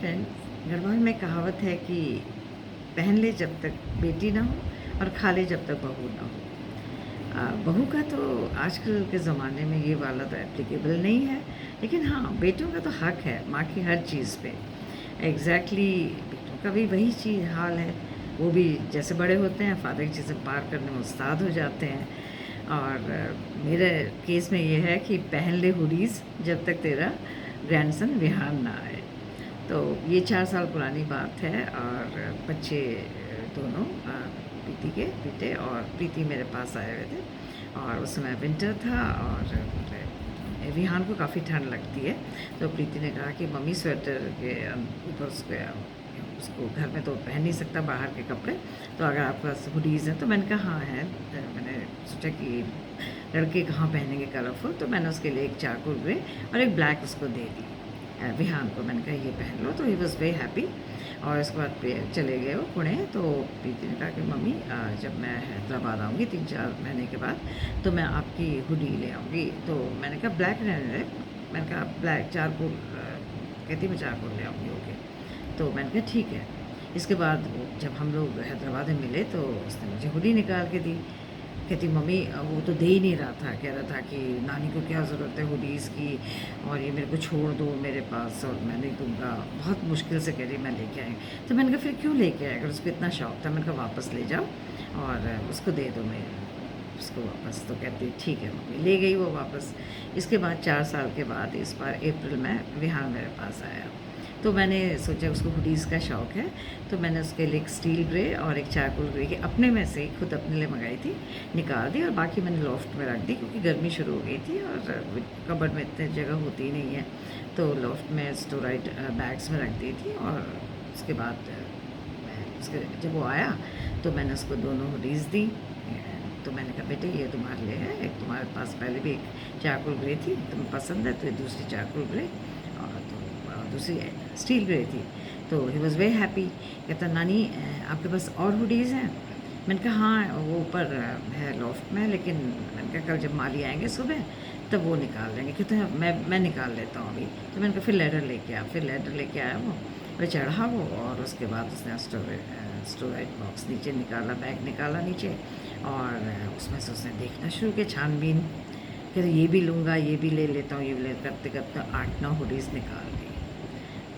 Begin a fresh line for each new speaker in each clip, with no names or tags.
Friends, Garhwal में कहावत है कि पहन ले जब तक बेटी ना हो और खा ले जब तक बहू ना हो। बहू का तो आजकल के ज़माने में ये वाला तो एप्लीकेबल नहीं है, लेकिन हाँ, बेटों का तो हक है माँ की हर चीज़ पे। बेटों का भी वही चीज़ हाल है। वो भी जैसे बड़े होते हैं फादर की चीज़ें पार करने में उस्ताद हो जाते हैं। और मेरे केस में ये है कि पहन ले हुडीज़ जब तक तेरा ग्रैंडसन बिहार ना आए। तो ये 4 साल पुरानी बात है। और बच्चे दोनों प्रीति के बेटे और प्रीति मेरे पास आए हुए थे और उस समय विंटर था और रिहान को काफ़ी ठंड लगती है। तो प्रीति ने कहा कि मम्मी स्वेटर के ऊपर उसको घर में तो पहन नहीं सकता बाहर के कपड़े, तो अगर आपके पास हुडीज़ हैं। तो मैंने कहा हाँ है। मैंने सोचा कि लड़के कहाँ पहनेंगे कलरफुल, तो मैंने उसके लिए एक चारकोल ग्रे और एक ब्लैक उसको दे दी विहान को। मैंने कहा ये पहन लो, तो ही वॉज़ वेरी हैप्पी। और इसके बाद चले गए वो पुणे। तो प्रीति ने कहा कि मम्मी जब मैं हैदराबाद आऊँगी 3-4 महीने के बाद तो मैं आपकी हुडी ले आऊँगी। तो मैंने कहा ब्लैक रहने दे। मैंने कहा ब्लैक चारकोल कहती मैं चारकोल ले आऊँगी। ओके, तो मैंने कहा ठीक है। इसके बाद जब हम लोग हैदराबाद में मिले तो उसने मुझे हुडी निकाल के दी। कहती मम्मी वो तो दे ही नहीं रहा था, कह रहा था कि नानी को क्या ज़रूरत है हुडीज़ की और ये मेरे को छोड़ दो मेरे पास और मैं नहीं दूँगा। बहुत मुश्किल से कह रही मैं लेके आई। तो मैंने कहा फिर क्यों लेके आए, अगर उसको इतना शौक़ था। मैंने कहा वापस ले जाओ और उसको दे दो मैं उसको वापस। तो कहती ठीक है मम्मी। ले गई वो वापस। इसके बाद 4 साल के बाद इस बार अप्रैल में विहान मेरे पास आया। तो मैंने सोचा उसको हुडीज़ का शौक़ है, तो मैंने उसके लिए एक स्टील ग्रे और एक चारकोल ग्रे की अपने में से खुद अपने लिए मंगाई थी, निकाल दी और बाकी मैंने लॉफ्ट में रख दी क्योंकि गर्मी शुरू हो गई थी और कबर्ड में इतनी जगह होती ही नहीं है। तो लॉफ्ट में स्टोराइड बैग्स में रख दी थी। और उसके बाद जब वो आया तो मैंने उसको दोनों हुडीज़ दी। तो मैंने कहा बेटे ये तुम्हारे लिए है, एक तुम्हारे पास पहले भी एक चारकोल ग्रे थी तुम्हें पसंद है, तो ये दूसरी चारकोल ग्रे और दूसरी स्टील ग्रे थी। तो ही वॉज़ वेरी हैप्पी। कहता नानी आपके पास और हुडीज़ हैं। मैंने कहा हाँ वो ऊपर है लॉफ्ट में, लेकिन मैंने कहा कल जब माली आएंगे सुबह तब वो निकाल लेंगे। कहते हैं मैं निकाल लेता हूँ अभी। तो मैंने कहा फिर लेडर लेके आ। फिर लेडर लेके आया वो चढ़ा वो और उसके बाद उसने स्टोरेज बॉक्स नीचे निकाला, बैग निकाला नीचे और उसमें से उसने देखना शुरू किया छानबीन। कहते ये भी लूँगा, ये भी ले लेता हूँ, ये भी ले करते करते 8-9 हुडीज़ निकाल ली।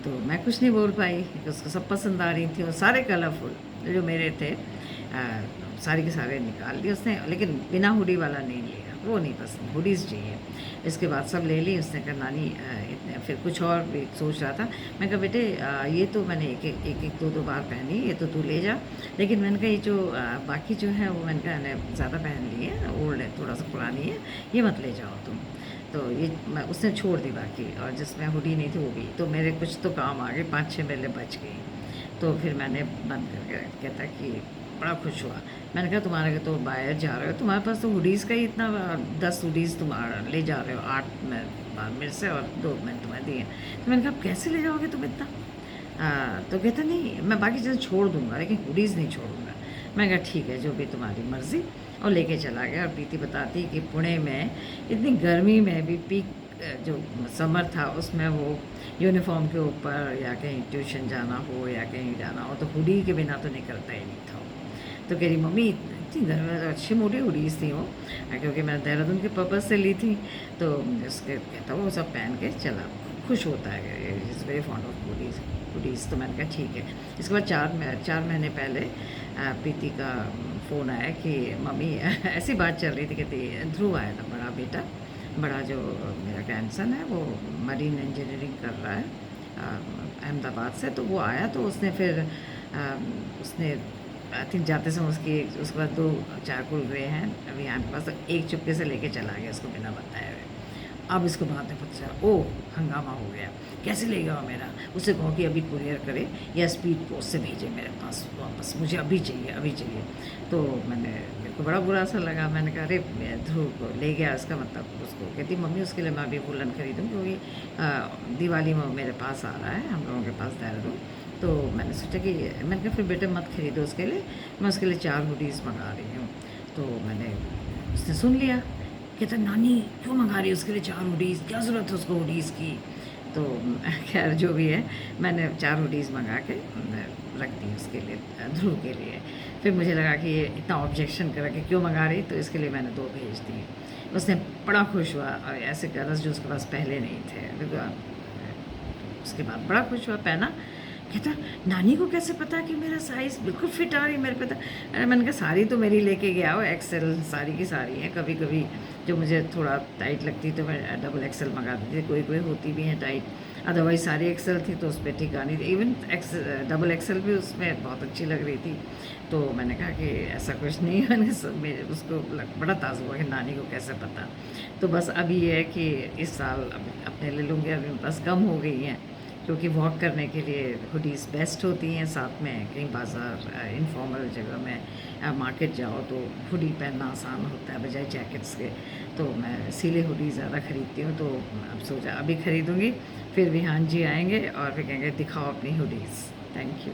तो मैं कुछ नहीं बोल पाई क्योंकि उसको सब पसंद आ रही थी और सारे कलरफुल जो मेरे थे सारे के सारे निकाल लिए उसने, लेकिन बिना हुडी वाला नहीं लिया, वो नहीं पसंद, हुडीज़ चाहिए। इसके बाद सब ले ली। उसने कहा नानी इतने, फिर कुछ और भी सोच रहा था। मैं कहा बेटे ये तो मैंने एक 2 बार पहनी, ये तो तू ले जा। लेकिन मैंने कहा ये जो बाकी जो है वो मैंने कहा मैंने ज़्यादा पहन ली है, ओल्ड है, थोड़ा सा पुरानी है, ये मत ले जाओ तुम। तो ये उसने छोड़ दी बाकी, और जिसमें हुडी नहीं थी वो भी। तो मेरे कुछ तो काम आ गए, 5-6 मेरे बच गई। तो फिर मैंने बंद करके कहता कि बड़ा खुश हुआ। मैंने कहा तुम्हारे तो बाहर जा रहे हो, तुम्हारे पास तो हुडीज़ का ही इतना 10 हुडीज़ तुम ले जा रहे हो, 8 मेरे से और 2 मैंने तुम्हें दिए। तो मैंने कहा कैसे ले जाओगे तुम इतना। तो कहता नहीं मैं बाकी चीज़ें छोड़ दूँगा लेकिन हुडीज़ नहीं छोड़ूंगा। मैं कहा ठीक है जो भी तुम्हारी मर्ज़ी, और लेके चला गया। और प्रीति बताती कि पुणे में इतनी गर्मी में भी पीक जो समर था उसमें वो यूनिफॉर्म के ऊपर या कहीं ट्यूशन जाना हो या कहीं जाना हो तो हुडी के बिना तो निकलता ही नहीं था। तो कह रही मम्मी इतनी गर्मी में तो अच्छी मोटी हुडीज़ थी वो, क्योंकि मैंने देहरादून के पर्पज़ से ली थी। तो उसके कहता वो सब पहन के चला, खुश होता है, is very fond of hoodies. तो मैंने कहा ठीक है। इसके बाद 4 महीने पहले प्रीति का फ़ोन आया कि मम्मी ऐसी बात चल रही थी, कहती ध्रुव आया था बड़ा बेटा, बड़ा जो मेरा ग्रैंडसन है वो मरीन इंजीनियरिंग कर रहा है अहमदाबाद से। तो वो आया तो उसने फिर उसने आई थिंक जाते समय उसके पास 2 चारकोल ग्रे हैं अभी यहाँ के पास, तो एक चुपके से लेके चला गया उसको बिना बताए हुए। अब इसको बाद में पता चला, ओह हंगामा हो गया, कैसे ले गया मेरा। उसे कहो कि अभी कुरियर करे या स्पीड पोस्ट से भेजे मेरे पास वापस, मुझे अभी चाहिए अभी चाहिए। तो मेरे को बड़ा बुरा सा लगा। मैंने कहा अरे ध्रुव को ले गया, इसका मतलब उसको। कहती मम्मी उसके लिए मैं अभी वुलन खरीदूँ क्योंकि दिवाली में मेरे पास आ रहा है, हम लोगों के पास देहरादून। तो मैंने सोचा कि मैंने कहा फिर बेटे मत खरीदो उसके लिए, मैं उसके लिए 4 हुडीज़ मंगा रही हूँ। तो उसने सुन लिया। कहता नानी क्यों मंगा रही है उसके लिए 4 हुडीज़, क्या ज़रूरत है उसको हुडीज़ की। तो खैर जो भी है, मैंने 4 हुडीज़ मँगा के रख दी उसके लिए, ध्रुव के लिए। फिर मुझे लगा कि ये इतना ऑब्जेक्शन करा कि क्यों मँगा रही, तो इसके लिए मैंने 2 भेज दिए। उसने बड़ा खुश हुआ, और ऐसे कलर्स जो उसके पास पहले नहीं थे। उसके बाद बड़ा खुश हुआ, पहना, कहता नानी को कैसे पता कि मेरा साइज़ बिल्कुल फिट आ रही है मेरे पे? तो अरे मैंने कहा साड़ी तो मेरी लेके गया हो, एक्सेल सारी की सारी है। कभी कभी जो मुझे थोड़ा टाइट लगती तो मैं डबल एक्सेल मंगा देती थी, कोई कोई होती भी है टाइट, अदरवाइज सारी एक्सेल थी तो उस पर ठीक आनी थी। इवन डबल एक्सेल भी उसमें बहुत अच्छी लग रही थी। तो मैंने कहा कि ऐसा कुछ नहीं है। मेरे उसको बड़ा ताज़ा हुआ कि नानी को कैसे पता। तो बस अभी ये है कि इस साल अपने ले लूँगी, अभी मेरे पास कम हो गई हैं, क्योंकि वॉक करने के लिए हुडीज़ बेस्ट होती हैं। साथ में कहीं बाज़ार इनफॉर्मल जगह में मार्केट जाओ तो हुडी पहनना आसान होता है बजाय जैकेट्स के। तो मैं इसीलिए हुडी ज़्यादा ख़रीदती हूँ। तो अब सोचा अभी ख़रीदूँगी, फिर विहान जी आएंगे और फिर कहेंगे दिखाओ अपनी हुडीज़। Thank you.